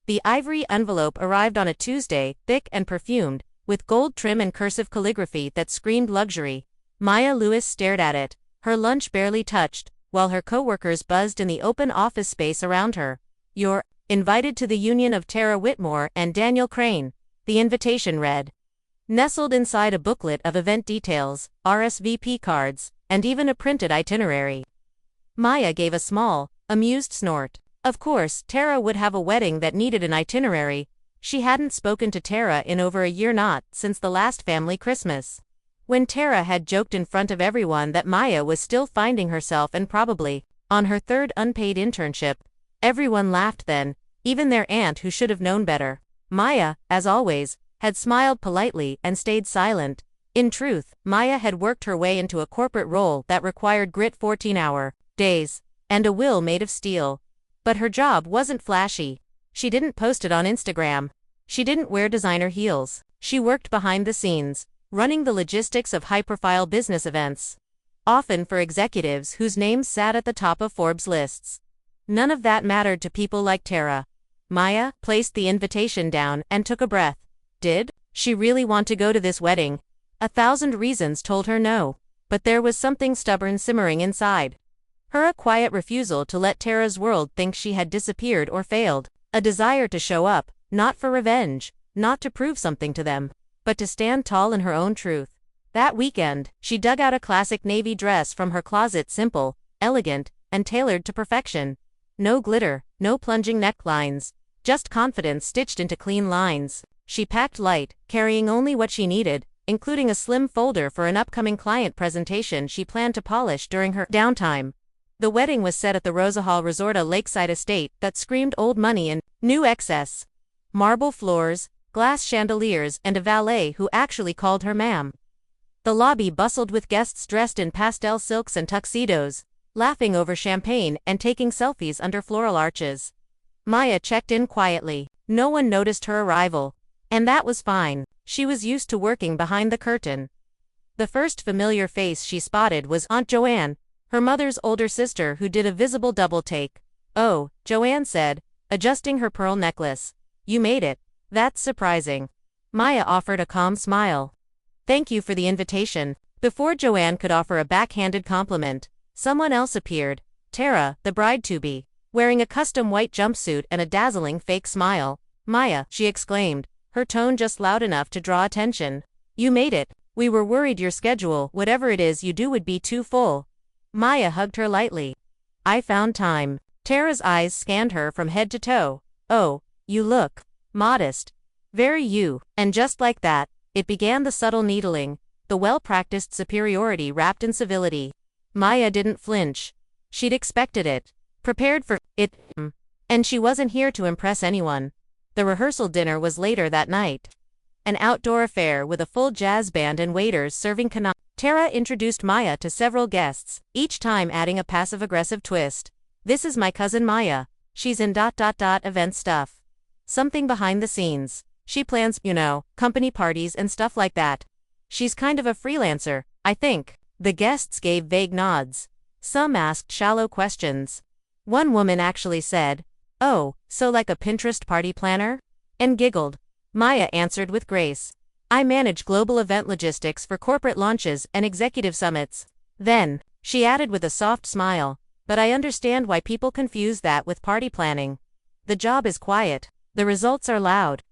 The ivory envelope arrived on a Tuesday, thick and perfumed, with gold trim and cursive calligraphy that screamed luxury. Maya Lewis stared at it, her lunch barely touched, while her coworkers buzzed in the open office space around her. "You're invited to the union of Tara Whitmore and Daniel Crane," the invitation read. Nestled inside a booklet of event details, RSVP cards, and even a printed itinerary. Maya gave a small, amused snort. Of course, Tara would have a wedding that needed an itinerary. She hadn't spoken to Tara in over a year, not since the last family Christmas. When Tara had joked in front of everyone that Maya was still finding herself and probably on her third unpaid internship, everyone laughed then, even their aunt who should have known better. Maya, as always, had smiled politely and stayed silent. In truth, Maya had worked her way into a corporate role that required grit, 14-hour days, and a will made of steel. But her job wasn't flashy. She didn't post it on Instagram. She didn't wear designer heels. She worked behind the scenes, running the logistics of high-profile business events, often for executives whose names sat at the top of Forbes lists. None of that mattered to people like Tara. Maya placed the invitation down and took a breath. Did she really want to go to this wedding? 1,000 reasons told her no, but there was something stubborn simmering inside. A quiet refusal to let Tara's world think she had disappeared or failed. A desire to show up, not for revenge, not to prove something to them, but to stand tall in her own truth. That weekend, she dug out a classic navy dress from her closet, simple, elegant, and tailored to perfection. No glitter, no plunging necklines, just confidence stitched into clean lines. She packed light, carrying only what she needed, including a slim folder for an upcoming client presentation she planned to polish during her downtime. The wedding was set at the Rosahall Resort, a lakeside estate that screamed old money and new excess. Marble floors, glass chandeliers, and a valet who actually called her ma'am. The lobby bustled with guests dressed in pastel silks and tuxedos, laughing over champagne and taking selfies under floral arches. Maya checked in quietly. No one noticed her arrival. And that was fine. She was used to working behind the curtain. The first familiar face she spotted was Aunt Joanne, her mother's older sister, who did a visible double take. "Oh," Joanne said, adjusting her pearl necklace. "You made it. That's surprising." Maya offered a calm smile. "Thank you for the invitation." Before Joanne could offer a backhanded compliment, someone else appeared. Tara, the bride-to-be, wearing a custom white jumpsuit and a dazzling fake smile. "Maya," she exclaimed, her tone just loud enough to draw attention. "You made it. We were worried your schedule, whatever it is you do, would be too full." Maya hugged her lightly. "I found time." Tara's eyes scanned her from head to toe. "Oh, you look modest. Very you." And just like that, it began, the subtle needling, the well-practiced superiority wrapped in civility. Maya didn't flinch. She'd expected it, prepared for it, and she wasn't here to impress anyone. The rehearsal dinner was later that night. An outdoor affair with a full jazz band and waiters serving cannoli. Tara introduced Maya to several guests, each time adding a passive-aggressive twist. "This is my cousin Maya. She's in ... event stuff. Something behind the scenes. She plans, company parties and stuff like that. She's kind of a freelancer, I think." The guests gave vague nods. Some asked shallow questions. One woman actually said, "Oh, so like a Pinterest party planner?" and giggled. Maya answered with grace, "I manage global event logistics for corporate launches and executive summits." Then, she added with a soft smile, "But I understand why people confuse that with party planning. The job is quiet. The results are loud."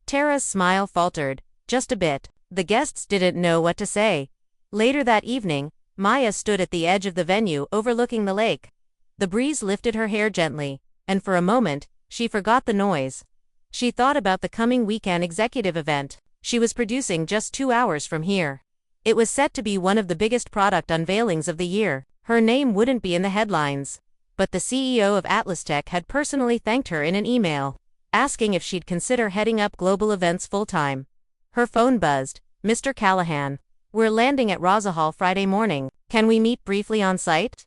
Tara's smile faltered, just a bit. The guests didn't know what to say. Later that evening, Maya stood at the edge of the venue overlooking the lake. The breeze lifted her hair gently, and for a moment, she forgot the noise. She thought about the coming weekend executive event she was producing just 2 hours from here. It was set to be one of the biggest product unveilings of the year. Her name wouldn't be in the headlines, but the CEO of Atlas Tech had personally thanked her in an email, asking if she'd consider heading up global events full-time. Her phone buzzed. "Mr. Callahan, we're landing at Rosahall Friday morning. Can we meet briefly on site?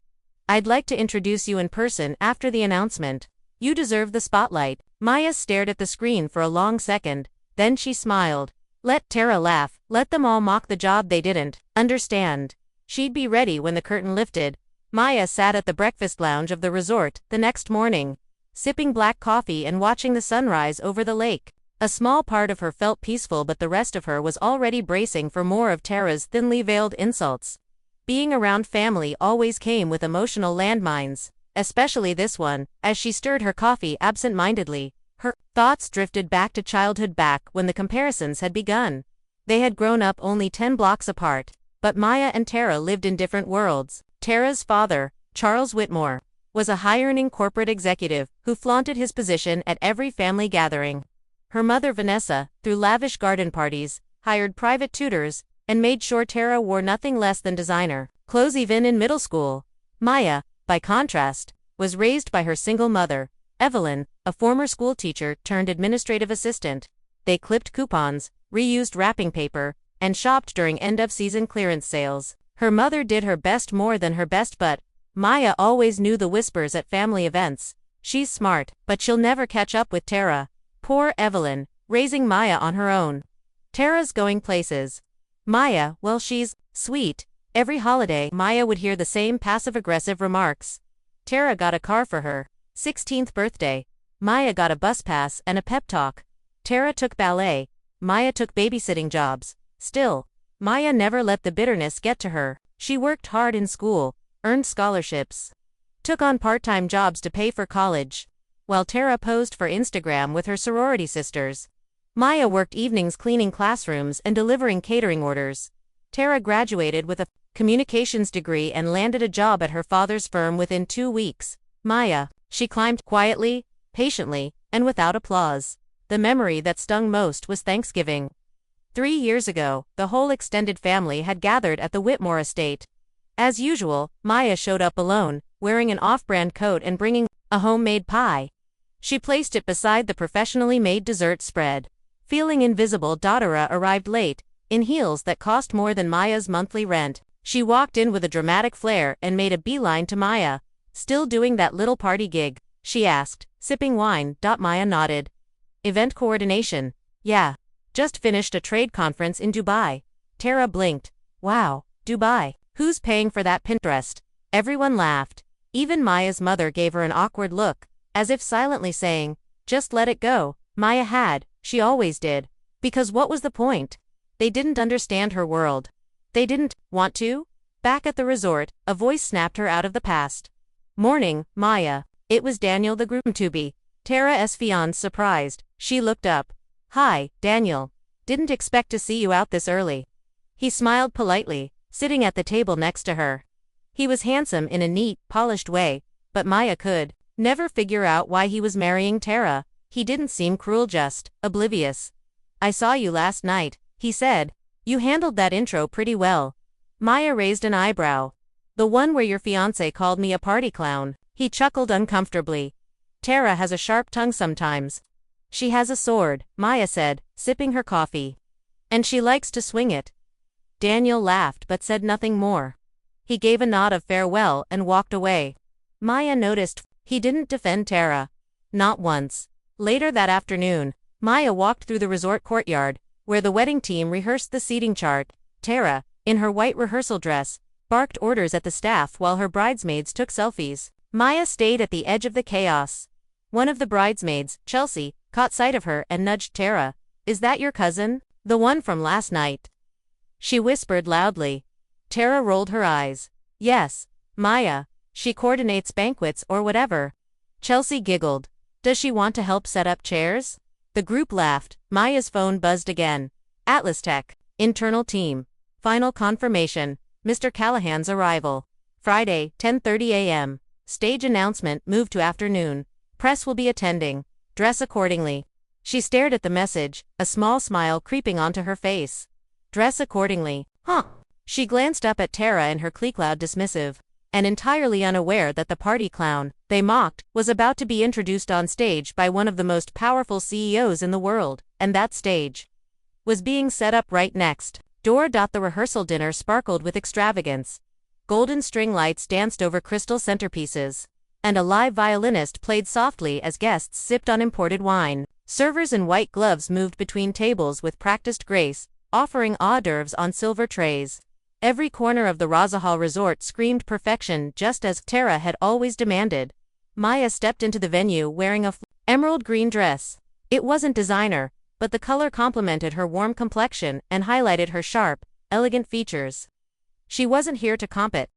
I'd like to introduce you in person after the announcement. You deserve the spotlight." Maya stared at the screen for a long second, then she smiled. Let Tara laugh, let them all mock the job they didn't understand. She'd be ready when the curtain lifted. Maya sat at the breakfast lounge of the resort the next morning. sipping black coffee and watching the sunrise over the lake. A small part of her felt peaceful, but the rest of her was already bracing for more of Tara's thinly veiled insults. Being around family always came with emotional landmines, especially this one. As she stirred her coffee absent-mindedly, her thoughts drifted back to childhood, back when the comparisons had begun. They had grown up only 10 blocks apart, but Maya and Tara lived in different worlds. Tara's father, Charles Whitmore, was a high-earning corporate executive who flaunted his position at every family gathering. Her mother, Vanessa, threw lavish garden parties, hired private tutors, and made sure Tara wore nothing less than designer clothes even in middle school. Maya, by contrast, was raised by her single mother, Evelyn, a former school teacher turned administrative assistant. They clipped coupons, reused wrapping paper, and shopped during end-of-season clearance sales. Her mother did her best, more than her best, but Maya always knew the whispers at family events. She's smart, but she'll never catch up with Tara. Poor Evelyn, raising Maya on her own. Tara's going places. Maya, well, she's sweet. Every holiday, Maya would hear the same passive-aggressive remarks. Tara got a car for her 16th birthday. Maya got a bus pass and a pep talk. Tara took ballet. Maya took babysitting jobs. Still, Maya never let the bitterness get to her. She worked hard in school, earned scholarships, took on part-time jobs to pay for college, while Tara posed for Instagram with her sorority sisters. Maya worked evenings cleaning classrooms and delivering catering orders. Tara graduated with a communications degree and landed a job at her father's firm within 2 weeks. Maya, she climbed quietly, patiently, and without applause. The memory that stung most was Thanksgiving. 3 years ago, the whole extended family had gathered at the Whitmore estate. As usual, Maya showed up alone, wearing an off-brand coat and bringing a homemade pie. She placed it beside the professionally made dessert spread. Feeling invisible, Dotara arrived late, in heels that cost more than Maya's monthly rent. She walked in with a dramatic flair and made a beeline to Maya. "Still doing that little party gig?" she asked, sipping wine. Maya nodded. "Event coordination?" "Yeah. Just finished a trade conference in Dubai." Tara blinked. "Wow, Dubai. Who's paying for that Pinterest?" Everyone laughed. Even Maya's mother gave her an awkward look, as if silently saying, "Just let it go." Maya had, she always did. Because what was the point? They didn't understand her world. They didn't want to. Back at the resort, a voice snapped her out of the past. "Morning, Maya." It was Daniel, the groom-to-be, Tara's fiancé. Surprised, she looked up. "Hi, Daniel. Didn't expect to see you out this early." He smiled politely, sitting at the table next to her. He was handsome in a neat, polished way, but Maya could never figure out why he was marrying Tara. He didn't seem cruel, just oblivious. "I saw you last night," he said. "You handled that intro pretty well." Maya raised an eyebrow. "The one where your fiancé called me a party clown." He chuckled uncomfortably. "Tara has a sharp tongue sometimes." "She has a sword," Maya said, sipping her coffee. "And she likes to swing it." Daniel laughed but said nothing more. He gave a nod of farewell and walked away. Maya noticed he didn't defend Tara. Not once. Later that afternoon, Maya walked through the resort courtyard, where the wedding team rehearsed the seating chart. Tara, in her white rehearsal dress, barked orders at the staff while her bridesmaids took selfies. Maya stayed at the edge of the chaos. One of the bridesmaids, Chelsea, caught sight of her and nudged Tara. "Is that your cousin? The one from last night?" she whispered loudly. Tara rolled her eyes. "Yes, Maya. She coordinates banquets or whatever." Chelsea giggled. "Does she want to help set up chairs?" The group laughed. Maya's phone buzzed again. Atlas Tech. Internal team. Final confirmation. Mr. Callahan's arrival. Friday, 10:30 a.m. Stage announcement moved to afternoon. Press will be attending. Dress accordingly. She stared at the message, a small smile creeping onto her face. Dress accordingly. Huh. She glanced up at Tara and her clique, loud dismissive, and entirely unaware that the party clown they mocked was about to be introduced on stage by one of the most powerful CEOs in the world, and that stage was being set up right next door. The rehearsal dinner sparkled with extravagance. Golden string lights danced over crystal centerpieces, and a live violinist played softly as guests sipped on imported wine. Servers in white gloves moved between tables with practiced grace, offering hors d'oeuvres on silver trays. Every corner of the Razahal resort screamed perfection, just as Tara had always demanded. Maya stepped into the venue wearing a emerald green dress. It wasn't designer, but the color complemented her warm complexion and highlighted her sharp, elegant features. She wasn't here to compete.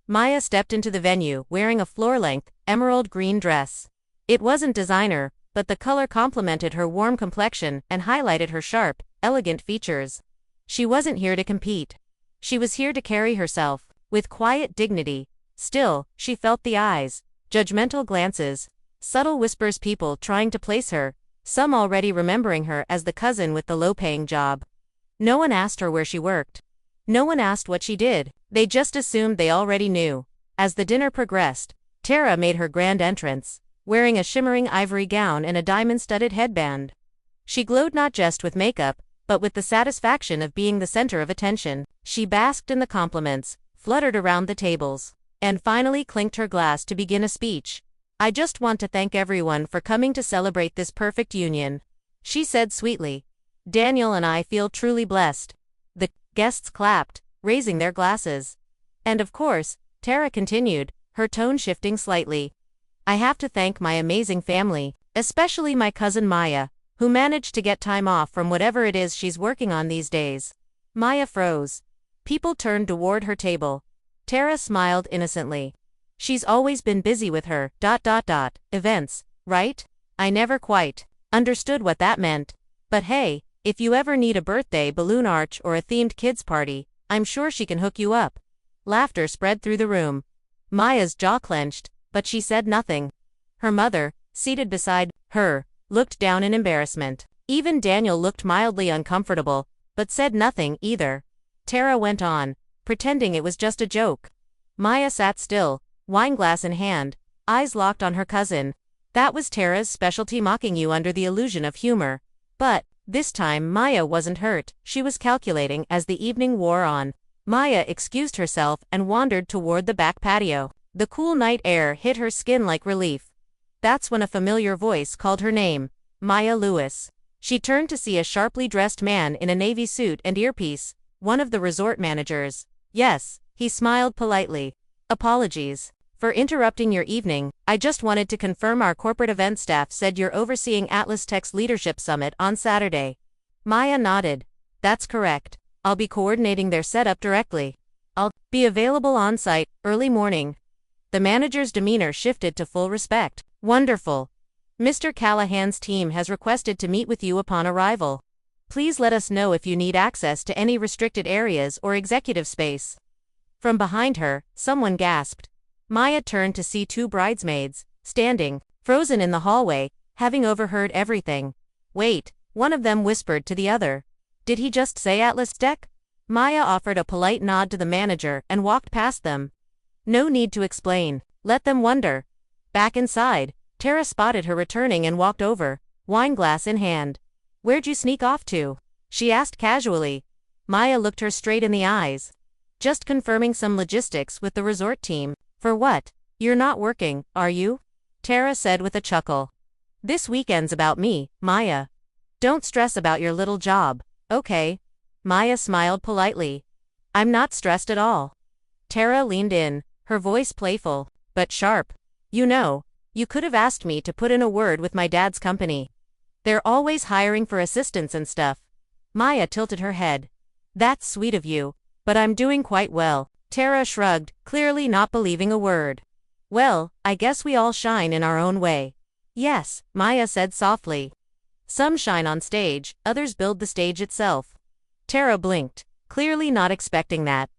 Maya stepped into the venue wearing a floor-length, emerald green dress. It wasn't designer, but the color complemented her warm complexion and highlighted her sharp, elegant features. She wasn't here to compete. She was here to carry herself, with quiet dignity. Still, she felt the eyes, judgmental glances, subtle whispers, people trying to place her, some already remembering her as the cousin with the low-paying job. No one asked her where she worked. No one asked what she did. They just assumed they already knew. As the dinner progressed, Tara made her grand entrance, wearing a shimmering ivory gown and a diamond-studded headband. She glowed not just with makeup, but with the satisfaction of being the center of attention. She basked in the compliments, fluttered around the tables, and finally clinked her glass to begin a speech. "I just want to thank everyone for coming to celebrate this perfect union," she said sweetly. "Daniel and I feel truly blessed." The guests clapped, raising their glasses. "And of course," Tara continued, her tone shifting slightly, "I have to thank my amazing family, especially my cousin Maya, who managed to get time off from whatever it is she's working on these days." Maya froze. People turned toward her table. Tara smiled innocently. "She's always been busy with her events, right?" I never quite understood what that meant. But hey, if you ever need a birthday balloon arch or a themed kids party, I'm sure she can hook you up. Laughter spread through the room. Maya's jaw clenched, but she said nothing. Her mother, seated beside her, looked down in embarrassment. Even Daniel looked mildly uncomfortable, but said nothing either. Tara went on, pretending it was just a joke. Maya sat still, wineglass in hand, eyes locked on her cousin. That was Tara's specialty, mocking you under the illusion of humor. But this time Maya wasn't hurt, she was calculating. As the evening wore on, Maya excused herself and wandered toward the back patio. The cool night air hit her skin like relief. That's when a familiar voice called her name, Maya Lewis. She turned to see a sharply dressed man in a navy suit and earpiece, one of the resort managers. "Yes," he smiled politely. "Apologies for interrupting your evening. I just wanted to confirm our corporate event staff said you're overseeing Atlas Tech's Leadership Summit on Saturday." Maya nodded. "That's correct. I'll be coordinating their setup directly. I'll be available on site early morning." The manager's demeanor shifted to full respect. "Wonderful. Mr. Callahan's team has requested to meet with you upon arrival. Please let us know if you need access to any restricted areas or executive space." From behind her, someone gasped. Maya turned to see two bridesmaids, standing, frozen in the hallway, having overheard everything. "Wait," one of them whispered to the other. "Did he just say Atlas Tech?" Maya offered a polite nod to the manager and walked past them. No need to explain. Let them wonder. Back inside, Tara spotted her returning and walked over, wineglass in hand. "Where'd you sneak off to?" she asked casually. Maya looked her straight in the eyes. "Just confirming some logistics with the resort team." "For what? You're not working, are you?" Tara said with a chuckle. "This weekend's about me, Maya. Don't stress about your little job, okay?" Maya smiled politely. "I'm not stressed at all." Tara leaned in, her voice playful, but sharp. "You know, you could have asked me to put in a word with my dad's company. They're always hiring for assistants and stuff." Maya tilted her head. "That's sweet of you, but I'm doing quite well." Tara shrugged, clearly not believing a word. "Well, I guess we all shine in our own way." "Yes," Maya said softly. "Some shine on stage, others build the stage itself." Tara blinked, clearly not expecting that.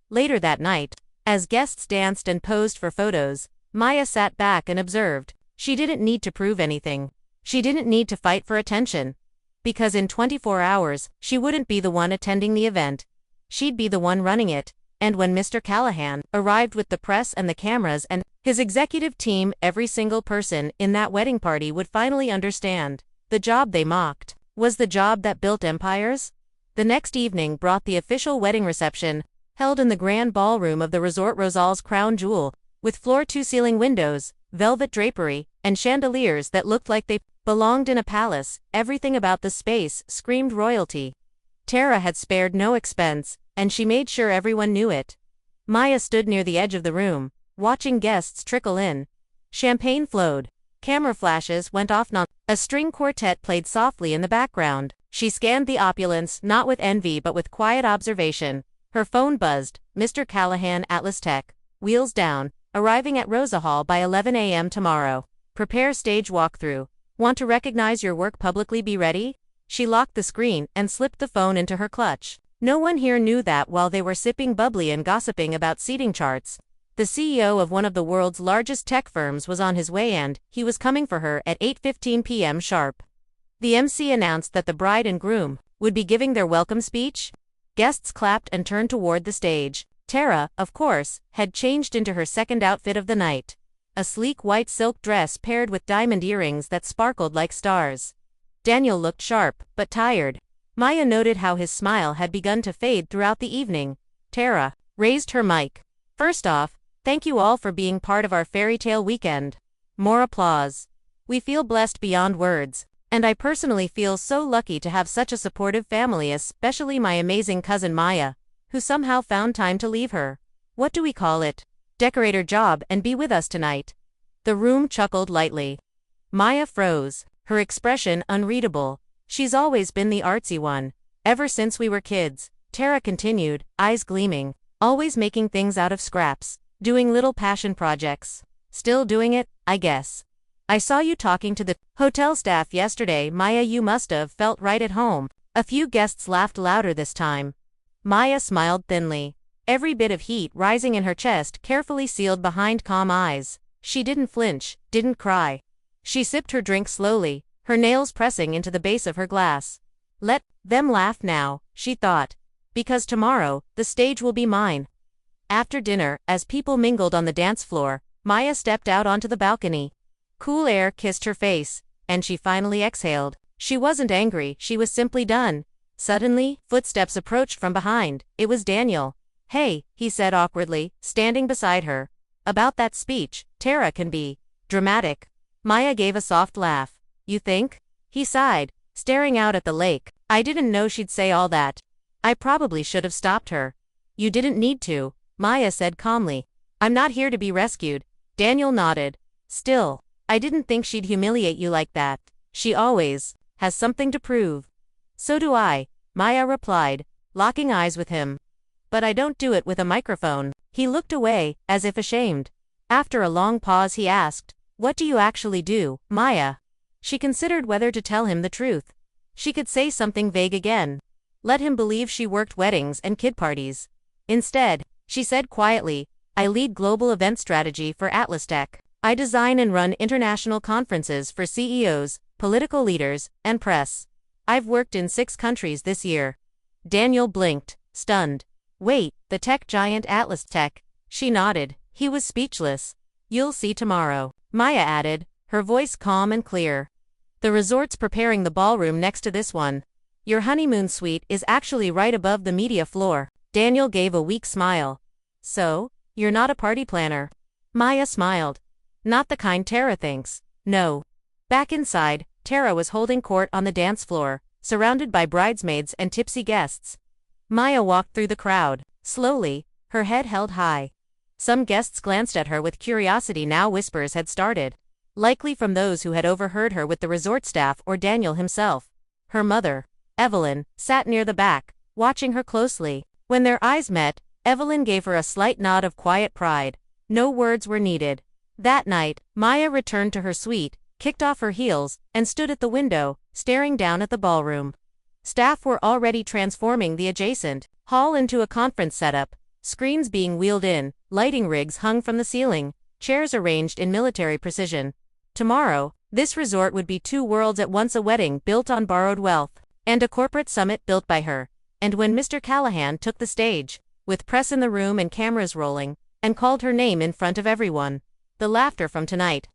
Later that night, as guests danced and posed for photos, Maya sat back and observed. She didn't need to prove anything. She didn't need to fight for attention. Because in 24 hours, she wouldn't be the one attending the event. She'd be the one running it. And when Mr. Callahan arrived with the press and the cameras and his executive team, every single person in that wedding party would finally understand. The job they mocked was the job that built empires. The next evening brought the official wedding reception, held in the grand ballroom of the resort, Rosal's crown jewel, with floor-to-ceiling windows, velvet drapery, and chandeliers that looked like they belonged in a palace. Everything about the space screamed royalty. Tara had spared no expense, and she made sure everyone knew it. Maya stood near the edge of the room, watching guests trickle in. Champagne flowed. Camera flashes went off a string quartet played softly in the background. She scanned the opulence, not with envy but with quiet observation. Her phone buzzed. Mr. Callahan, Atlas Tech. Wheels down. Arriving at Rosa Hall by 11 a.m. tomorrow. Prepare stage walkthrough. Want to recognize your work publicly? Be ready? She locked the screen and slipped the phone into her clutch. No one here knew that while they were sipping bubbly and gossiping about seating charts, the CEO of one of the world's largest tech firms was on his way and he was coming for her at 8:15 p.m. sharp. The MC announced that the bride and groom would be giving their welcome speech. Guests clapped and turned toward the stage. Tara, of course, had changed into her second outfit of the night. A sleek white silk dress paired with diamond earrings that sparkled like stars. Daniel looked sharp, but tired. Maya noted how his smile had begun to fade throughout the evening. Tara raised her mic. First off, thank you all for being part of our fairy tale weekend. More applause. We feel blessed beyond words, and I personally feel so lucky to have such a supportive family, especially my amazing cousin Maya, who somehow found time to leave her, what do we call it, decorator job and be with us tonight. The room chuckled lightly. Maya froze, her expression unreadable. She's always been the artsy one, ever since we were kids, Tara continued, eyes gleaming, always making things out of scraps, doing little passion projects. Still doing it, I guess. I saw you talking to the hotel staff yesterday, Maya. You must have felt right at home. A few guests laughed louder this time. Maya smiled thinly, every bit of heat rising in her chest carefully sealed behind calm eyes. She didn't flinch, didn't cry. She sipped her drink slowly, her nails pressing into the base of her glass. Let them laugh now, she thought, because tomorrow, the stage will be mine. After dinner, as people mingled on the dance floor, Maya stepped out onto the balcony. Cool air kissed her face, and she finally exhaled. She wasn't angry, she was simply done. Suddenly, footsteps approached from behind. It was Daniel. Hey, he said awkwardly, standing beside her. About that speech, Tara can be dramatic. Maya gave a soft laugh. You think? He sighed, staring out at the lake. I didn't know she'd say all that. I probably should have stopped her. You didn't need to, Maya said calmly. I'm not here to be rescued. Daniel nodded. Still, I didn't think she'd humiliate you like that. She always has something to prove. So do I, Maya replied, locking eyes with him. But I don't do it with a microphone. He looked away, as if ashamed. After a long pause he asked, what do you actually do, Maya? She considered whether to tell him the truth. She could say something vague again. Let him believe she worked weddings and kid parties. Instead, she said quietly, I lead global event strategy for Atlas Tech. I design and run international conferences for CEOs, political leaders, and press. I've worked in 6 countries this year. Daniel blinked, stunned. Wait, the tech giant Atlas Tech? She nodded. He was speechless. You'll see tomorrow, Maya added, her voice calm and clear. The resort's preparing the ballroom next to this one. Your honeymoon suite is actually right above the media floor. Daniel gave a weak smile. So, you're not a party planner? Maya smiled. Not the kind Tara thinks. No. Back inside, Tara was holding court on the dance floor, surrounded by bridesmaids and tipsy guests. Maya walked through the crowd, slowly, her head held high. Some guests glanced at her with curiosity. Now whispers had started, likely from those who had overheard her with the resort staff or Daniel himself. Her mother, Evelyn, sat near the back, watching her closely. When their eyes met, Evelyn gave her a slight nod of quiet pride. No words were needed. That night, Maya returned to her suite, kicked off her heels, and stood at the window, staring down at the ballroom. Staff were already transforming the adjacent hall into a conference setup, screens being wheeled in, lighting rigs hung from the ceiling, chairs arranged in military precision. Tomorrow, this resort would be 2 worlds at once, a wedding built on borrowed wealth, and a corporate summit built by her. And when Mr. Callahan took the stage, with press in the room and cameras rolling, and called her name in front of everyone, the laughter from tonight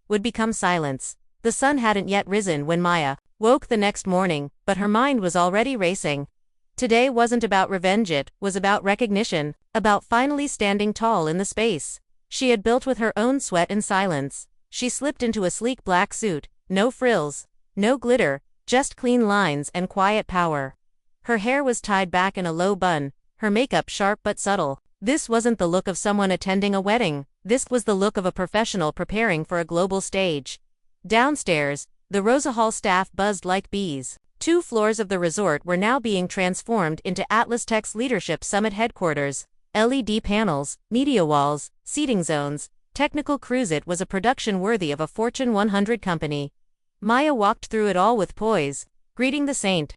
would become silence. The sun hadn't yet risen when Maya woke the next morning, but her mind was already racing. Today wasn't about revenge, it was about recognition, about finally standing tall in the space she had built with her own sweat and silence. She slipped into a sleek black suit, no frills, no glitter, just clean lines and quiet power. Her hair was tied back in a low bun, her makeup sharp but subtle. This wasn't the look of someone attending a wedding, this was the look of a professional preparing for a global stage. Downstairs, the Rosa Hall staff buzzed like bees. 2 floors of the resort were now being transformed into Atlas Tech's Leadership Summit headquarters. LED panels, media walls, seating zones, technical crews. It was a production worthy of a Fortune 100 company. Maya walked through it all with poise, greeting the saint.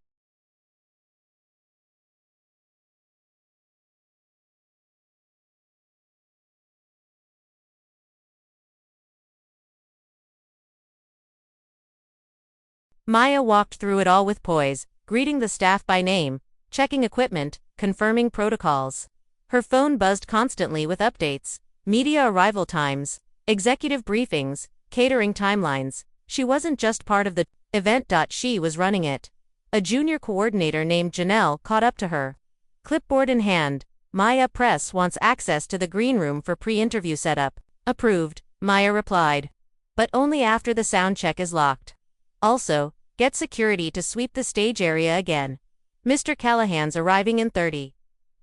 Maya walked through it all with poise, greeting the staff by name, checking equipment, confirming protocols. Her phone buzzed constantly with updates, media arrival times, executive briefings, catering timelines. She wasn't just part of the event. She was running it. A junior coordinator named Janelle caught up to her. Clipboard in hand, Maya Press wants access to the green room for pre-interview setup. Approved, Maya replied. But only after the sound check is locked. Also, get security to sweep the stage area again. Mr. Callahan's arriving in 30.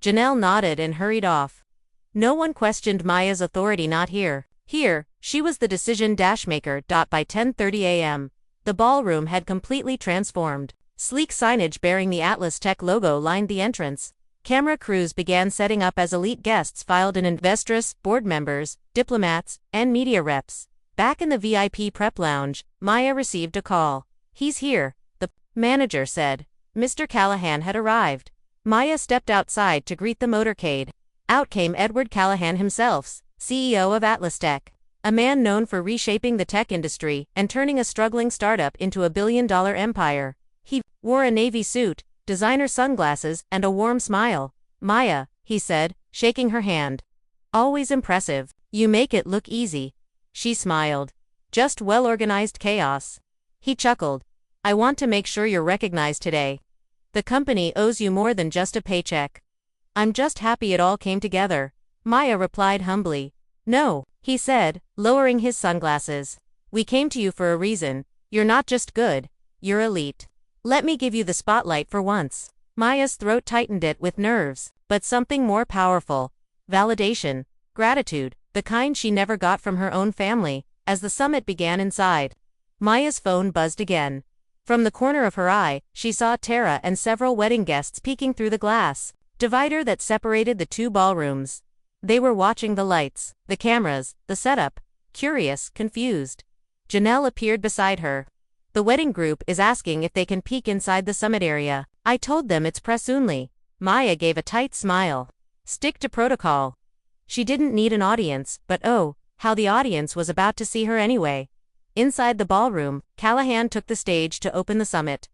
Janelle nodded and hurried off. No one questioned Maya's authority. Not here. Here, she was the decision-maker. By 10:30 a.m., the ballroom had completely transformed. Sleek signage bearing the Atlas Tech logo lined the entrance. Camera crews began setting up as elite guests filed in. Investors, board members, diplomats, and media reps. Back in the VIP prep lounge, Maya received a call. "He's here," the manager said. Mr. Callahan had arrived. Maya stepped outside to greet the motorcade. Out came Edward Callahan himself, CEO of Atlas Tech, a man known for reshaping the tech industry and turning a struggling startup into a billion-dollar empire. He wore a navy suit, designer sunglasses, and a warm smile. "Maya," he said, shaking her hand. "Always impressive. You make it look easy." She smiled. "Just well-organized chaos." He chuckled. "I want to make sure you're recognized today. The company owes you more than just a paycheck." "I'm just happy it all came together," Maya replied humbly. "No," he said, lowering his sunglasses. "We came to you for a reason. You're not just good, you're elite. Let me give you the spotlight for once." Maya's throat tightened it with nerves, but something more powerful. Validation, gratitude, the kind she never got from her own family. As the summit began inside, Maya's phone buzzed again. From the corner of her eye, she saw Tara and several wedding guests peeking through the glass divider that separated the 2 ballrooms. They were watching the lights, the cameras, the setup, curious, confused. Janelle appeared beside her. "The wedding group is asking if they can peek inside the summit area. I told them it's press only." Maya gave a tight smile. Stick to protocol. She didn't need an audience, but oh, how the audience was about to see her anyway. Inside the ballroom, Callahan took the stage to open the summit.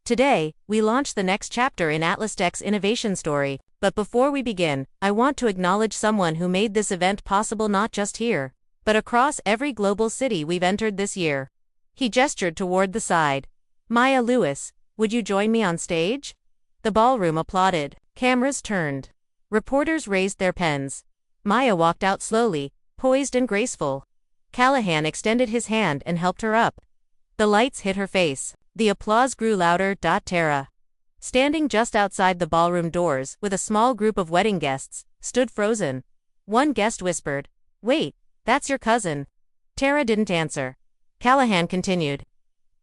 "Today, we launch the next chapter in Atlas Tech's innovation story, but before we begin, I want to acknowledge someone who made this event possible, not just here, but across every global city we've entered this year." He gestured toward the side. "Maya Lewis, would you join me on stage?" The ballroom applauded. Cameras turned. Reporters raised their pens. Maya walked out slowly, poised and graceful. Callahan extended his hand and helped her up. The lights hit her face. The applause grew louder. Tara, standing just outside the ballroom doors with a small group of wedding guests, stood frozen. One guest whispered, "Wait, that's your cousin." Tara didn't answer. Callahan continued.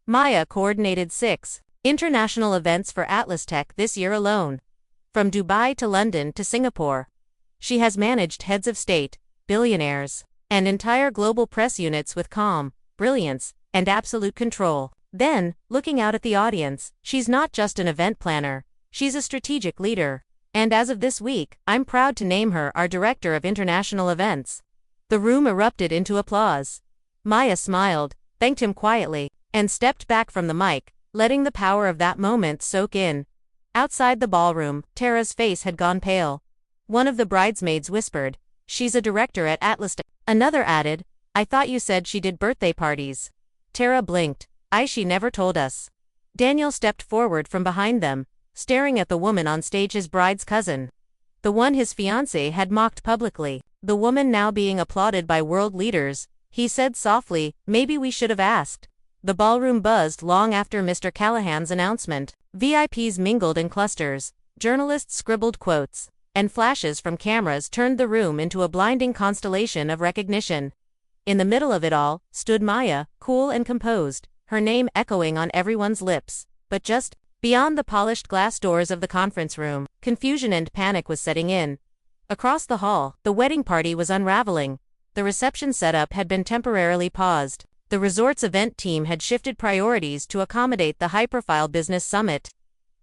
"Maya coordinated 6 international events for Atlas Tech this year alone. From Dubai to London to Singapore. She has managed heads of state, billionaires, and entire global press units with calm, brilliance, and absolute control. Then, looking out at the audience, she's not just an event planner, she's a strategic leader. And as of this week, I'm proud to name her our Director of International Events." The room erupted into applause. Maya smiled, thanked him quietly, and stepped back from the mic, letting the power of that moment soak in. Outside the ballroom, Tara's face had gone pale. One of the bridesmaids whispered, "She's a director at Atlas Tech." Another added, "I thought you said she did birthday parties." Tara blinked. She never told us." Daniel stepped forward from behind them, staring at the woman on stage, his bride's cousin. The one his fiancé had mocked publicly. The woman now being applauded by world leaders. he said softly, maybe we should have asked. The ballroom buzzed long after Mr. Callahan's announcement. VIPs mingled in clusters, journalists scribbled quotes, and flashes from cameras turned the room into a blinding constellation of recognition. In the middle of it all stood Maya, cool and composed, her name echoing on everyone's lips. But just beyond the polished glass doors of the conference room, confusion and panic was setting in. Across the hall, the wedding party was unraveling. The reception setup had been temporarily paused. The resort's event team had shifted priorities to accommodate the high-profile business summit.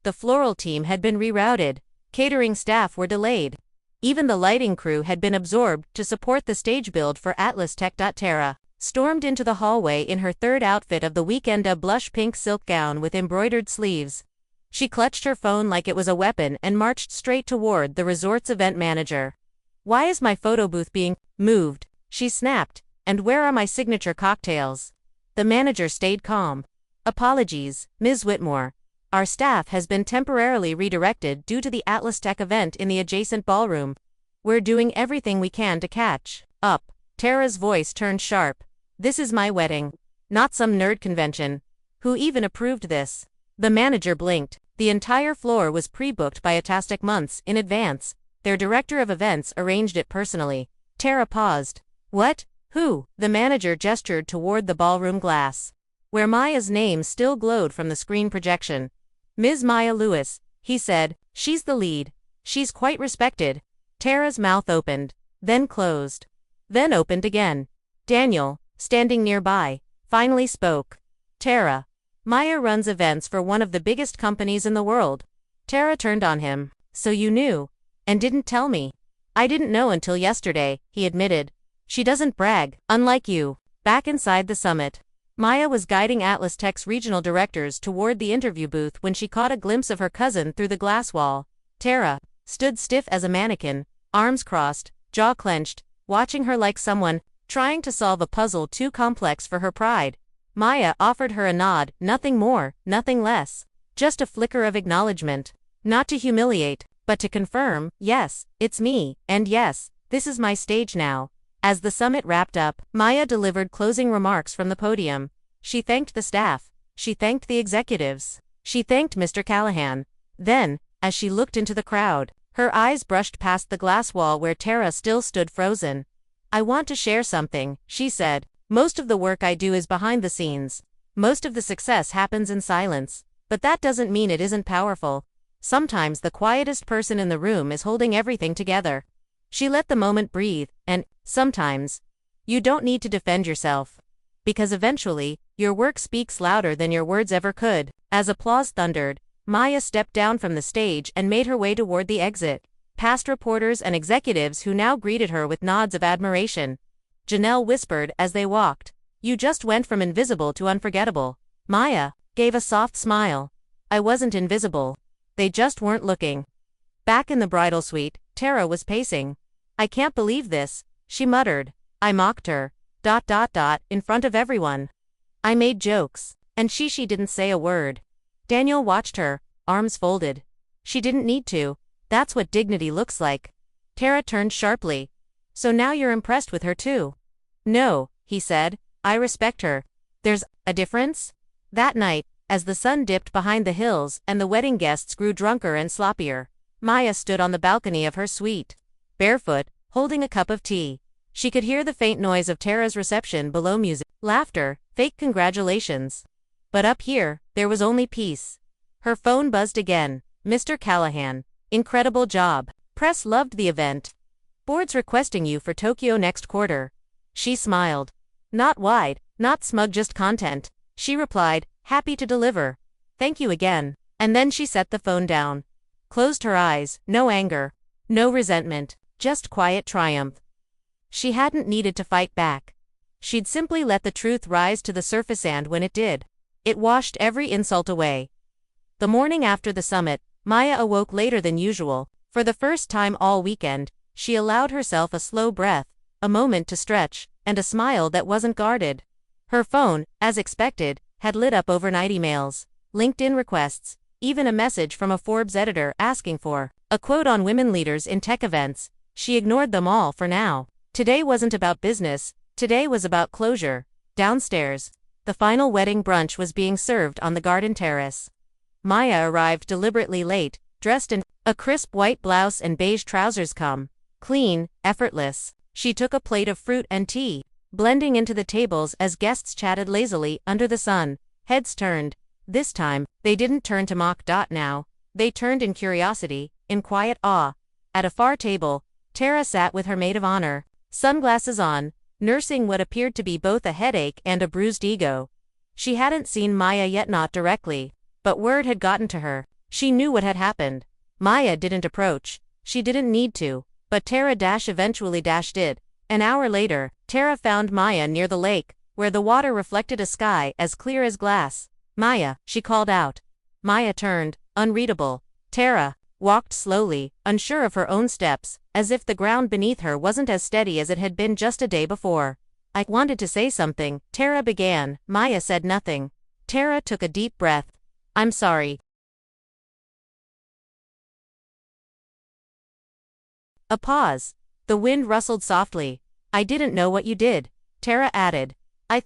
The floral team had been rerouted. Catering staff were delayed. Even the lighting crew had been absorbed to support the stage build for Atlas Tech. Tara stormed into the hallway in her third outfit of the weekend, a blush pink silk gown with embroidered sleeves. She clutched her phone like it was a weapon and marched straight toward the resort's event manager. "Why is my photo booth being moved?" she snapped. "And where are my signature cocktails?" The manager stayed calm. "Apologies, Ms. Whitmore. Our staff has been temporarily redirected due to the Atlas Tech event in the adjacent ballroom. We're doing everything we can to catch up." Tara's voice turned sharp. "This is my wedding, not some nerd convention. Who even approved this?" The manager blinked. The entire floor was pre-booked by Atastic months in advance. Their director of events arranged it personally. Tara paused. "What? Who?" The manager gestured toward the ballroom glass, where Maya's name still glowed from the screen projection. "Ms. Maya Lewis," he said. "She's the lead. She's quite respected." Tara's mouth opened, then closed, then opened again. Daniel, standing nearby, finally spoke. "Tara, Maya runs events for one of the biggest companies in the world." Tara turned on him. "So you knew, and didn't tell me?" "I didn't know until yesterday," he admitted. "She doesn't brag, unlike you." Back inside the summit, Maya was guiding Atlas Tech's regional directors toward the interview booth when she caught a glimpse of her cousin through the glass wall. Tara stood stiff as a mannequin, arms crossed, jaw clenched, watching her like someone trying to solve a puzzle too complex for her pride. Maya offered her a nod, nothing more, nothing less. Just a flicker of acknowledgement. Not to humiliate, but to confirm, "Yes, it's me, and yes, this is my stage now." As the summit wrapped up, Maya delivered closing remarks from the podium. She thanked the staff. She thanked the executives. She thanked Mr. Callahan. Then, as she looked into the crowd, her eyes brushed past the glass wall where Tara still stood frozen. "I want to share something," she said. "Most of the work I do is behind the scenes. Most of the success happens in silence. But that doesn't mean it isn't powerful. Sometimes the quietest person in the room is holding everything together." She let the moment breathe, and, sometimes, you don't need to defend yourself. Because eventually, your work speaks louder than your words ever could. As applause thundered, Maya stepped down from the stage and made her way toward the exit, past reporters and executives who now greeted her with nods of admiration. Janelle whispered as they walked, "You just went from invisible to unforgettable." Maya gave a soft smile. "I wasn't invisible. They just weren't looking." Back in the bridal suite, Tara was pacing. "I can't believe this," she muttered. "I mocked her, in front of everyone. I made jokes, and she didn't say a word." Daniel watched her, arms folded. "She didn't need to. That's what dignity looks like." Tara turned sharply. "So now you're impressed with her too?" "No," he said. "I respect her. There's a difference?" That night, as the sun dipped behind the hills and the wedding guests grew drunker and sloppier, Maya stood on the balcony of her suite, barefoot, holding a cup of tea. She could hear the faint noise of Tara's reception below, music, laughter, fake congratulations. But up here, there was only peace. Her phone buzzed again. "Mr. Callahan, incredible job. Press loved the event. Board's requesting you for Tokyo next quarter." She smiled. "Not wide, not smug, just content." She replied, "Happy to deliver. Thank you again." And then she set the phone down. Closed her eyes, no anger, no resentment, just quiet triumph. She hadn't needed to fight back. She'd simply let the truth rise to the surface, and when it did, it washed every insult away. The morning after the summit, Maya awoke later than usual. For the first time all weekend, she allowed herself a slow breath, a moment to stretch, and a smile that wasn't guarded. Her phone, as expected, had lit up overnight emails, LinkedIn requests, even a message from a Forbes editor asking for a quote on women leaders in tech events. She ignored them all for now. Today wasn't about business, Today was about closure. Downstairs, the final wedding brunch was being served on the garden terrace. Maya arrived deliberately late, dressed in a crisp white blouse and beige trousers, clean, effortless. She took a plate of fruit and tea, blending into the tables as guests chatted lazily under the sun. Heads turned. This time, they didn't turn to mock. Now, they turned in curiosity, in quiet awe. At a far table, Tara sat with her maid of honor, sunglasses on, nursing what appeared to be both a headache and a bruised ego. She hadn't seen Maya yet, not directly, but word had gotten to her. She knew what had happened. Maya didn't approach. She didn't need to, but Tara eventually did. An hour later, Tara found Maya near the lake, where the water reflected a sky as clear as glass. Maya, she called out. Maya turned, unreadable. Tara walked slowly, unsure of her own steps, as if the ground beneath her wasn't as steady as it had been just a day before. I wanted to say something, Tara began. Maya said nothing. Tara took a deep breath. I'm sorry. A pause. The wind rustled softly. I didn't know what you did, Tara added. I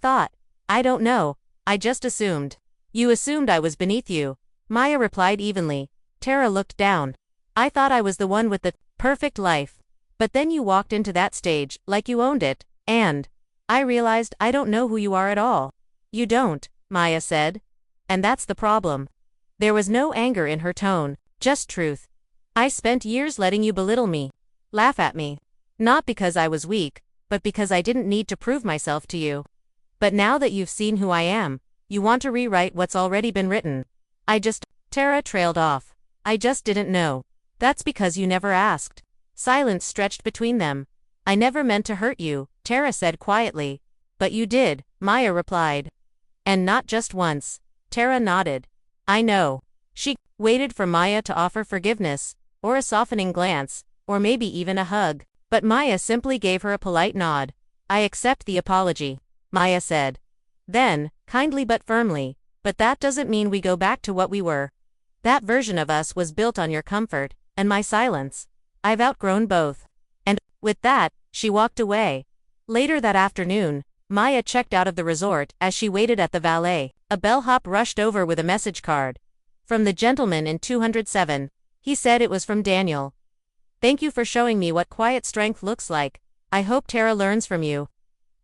don't know, I just assumed. You assumed I was beneath you, Maya replied evenly. Tara looked down. I thought I was the one with the perfect life. But then you walked into that stage, like you owned it, and I realized I don't know who you are at all. You don't, Maya said. And that's the problem. There was no anger in her tone, just truth. I spent years letting you belittle me, laugh at me. Not because I was weak, but because I didn't need to prove myself to you. But now that you've seen who I am, you want to rewrite what's already been written. Tara trailed off. I just didn't know. That's because you never asked. Silence stretched between them. I never meant to hurt you, Tara said quietly. But you did, Maya replied. And not just once. Tara nodded. I know. She waited for Maya to offer forgiveness, or a softening glance, or maybe even a hug. But Maya simply gave her a polite nod. I accept the apology, Maya said. Then, kindly but firmly, but that doesn't mean we go back to what we were. That version of us was built on your comfort, and my silence. I've outgrown both. And, with that, she walked away. Later that afternoon, Maya checked out of the resort as she waited at the valet. A bellhop rushed over with a message card. From the gentleman in 207. He said it was from Daniel. Thank you for showing me what quiet strength looks like. I hope Tara learns from you.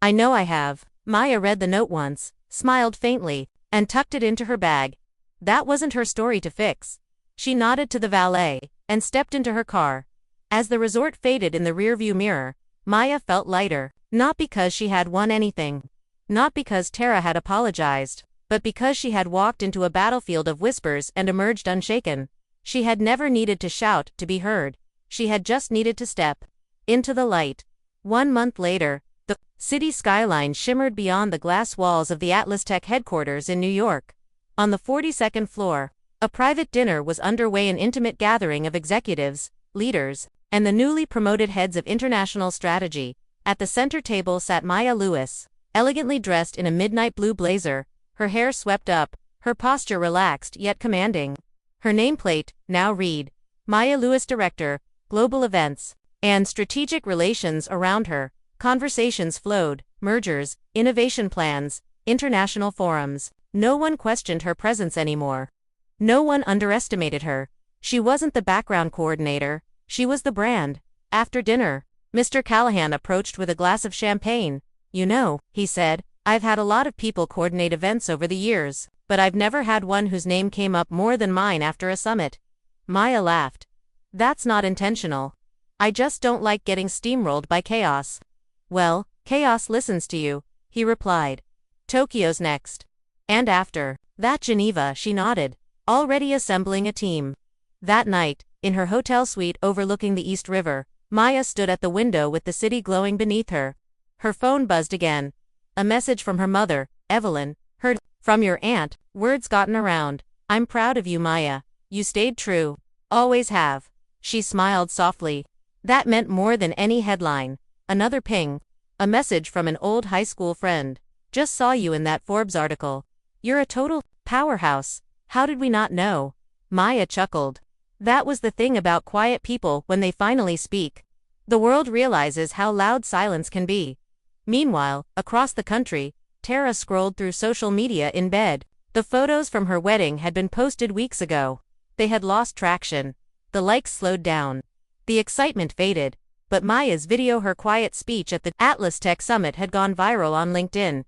I know I have. Maya read the note once, smiled faintly, and tucked it into her bag. That wasn't her story to fix. She nodded to the valet, and stepped into her car. As the resort faded in the rearview mirror, Maya felt lighter, not because she had won anything. Not because Tara had apologized, but because she had walked into a battlefield of whispers and emerged unshaken. She had never needed to shout to be heard. She had just needed to step into the light. 1 month later, the city skyline shimmered beyond the glass walls of the Atlas Tech headquarters in New York. On the 42nd floor, a private dinner was underway, an intimate gathering of executives, leaders, and the newly promoted heads of international strategy. At the center table sat Maya Lewis, elegantly dressed in a midnight blue blazer, her hair swept up, her posture relaxed yet commanding. Her nameplate now read, Maya Lewis, Director, Global Events and Strategic Relations. Around her, conversations flowed, mergers, innovation plans, international forums. No one questioned her presence anymore. No one underestimated her. She wasn't the background coordinator, she was the brand. After dinner, Mr. Callahan approached with a glass of champagne. You know, he said, I've had a lot of people coordinate events over the years, but I've never had one whose name came up more than mine after a summit. Maya laughed. That's not intentional. I just don't like getting steamrolled by chaos. Well, chaos listens to you, he replied. Tokyo's next. And after that, Geneva, she nodded, already assembling a team. That night, in her hotel suite overlooking the East River, Maya stood at the window with the city glowing beneath her. Her phone buzzed again. A message from her mother, Evelyn. Heard from your aunt. Words gotten around. I'm proud of you, Maya. You stayed true. Always have. She smiled softly. That meant more than any headline. Another ping. A message from an old high school friend. Just saw you in that Forbes article. You're a total powerhouse. How did we not know? Maya chuckled. That was the thing about quiet people when they finally speak. The world realizes how loud silence can be. Meanwhile, across the country, Tara scrolled through social media in bed. The photos from her wedding had been posted weeks ago. They had lost traction. The likes slowed down. The excitement faded. But Maya's video, her quiet speech at the Atlas Tech Summit, had gone viral on LinkedIn.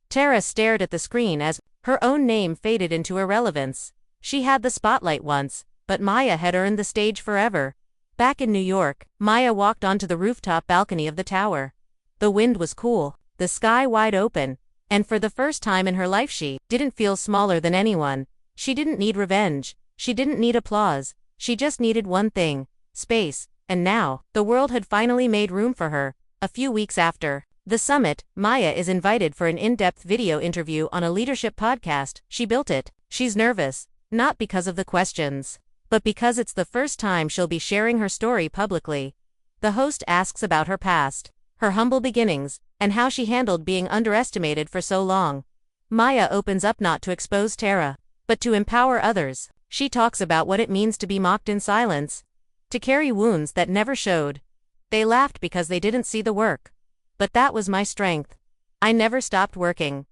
Tara stared at the screen as her own name faded into irrelevance. She had the spotlight once, but Maya had earned the stage forever. Back in New York, Maya walked onto the rooftop balcony of the tower. The wind was cool, the sky wide open, and for the first time in her life she didn't feel smaller than anyone. She didn't need revenge. She didn't need applause. She just needed one thing: space. And now, the world had finally made room for her. A few weeks after the summit, Maya is invited for an in-depth video interview on a leadership podcast. She built it. She's nervous, not because of the questions, but because it's the first time she'll be sharing her story publicly. The host asks about her past, her humble beginnings, and how she handled being underestimated for so long. Maya opens up not to expose Tara, but to empower others. She talks about what it means to be mocked in silence, to carry wounds that never showed. They laughed because they didn't see the work. But that was my strength. I never stopped working.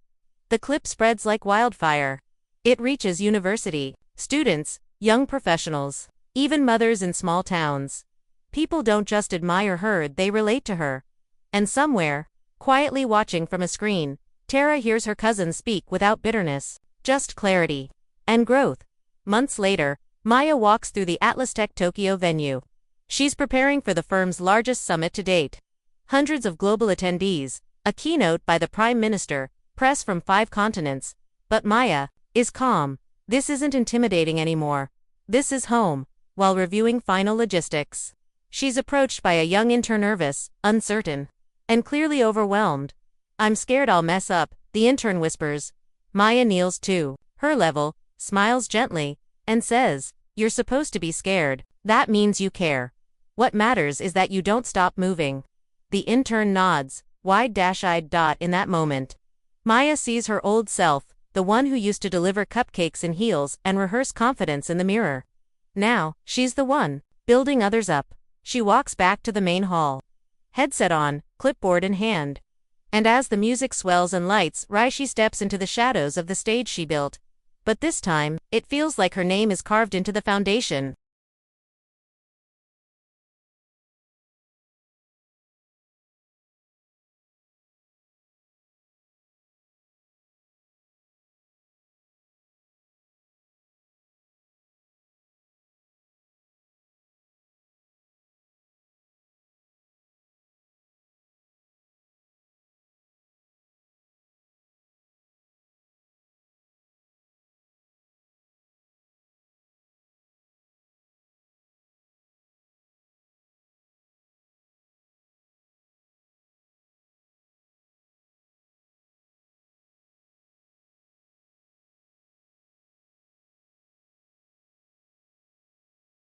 The clip spreads like wildfire. It reaches university students, young professionals, even mothers in small towns. People don't just admire her, they relate to her. And somewhere, quietly watching from a screen, Tara hears her cousin speak without bitterness, just clarity and growth. Months later, Maya walks through the Atlas Tech Tokyo venue. She's preparing for the firm's largest summit to date. Hundreds of global attendees, a keynote by the Prime Minister, press from 5 continents. But Maya is calm. This isn't intimidating anymore. This is home. While reviewing final logistics, she's approached by a young intern, nervous, uncertain, and clearly overwhelmed. "I'm scared I'll mess up," the intern whispers. Maya kneels to her level, smiles gently, and says, "You're supposed to be scared. That means you care. What matters is that you don't stop moving." The intern nods, wide-eyed. In that moment, Maya sees her old self, the one who used to deliver cupcakes in heels and rehearse confidence in the mirror. Now, she's the one, building others up. She walks back to the main hall, headset on, clipboard in hand. And as the music swells and lights rise, she steps into the shadows of the stage she built. But this time, it feels like her name is carved into the foundation.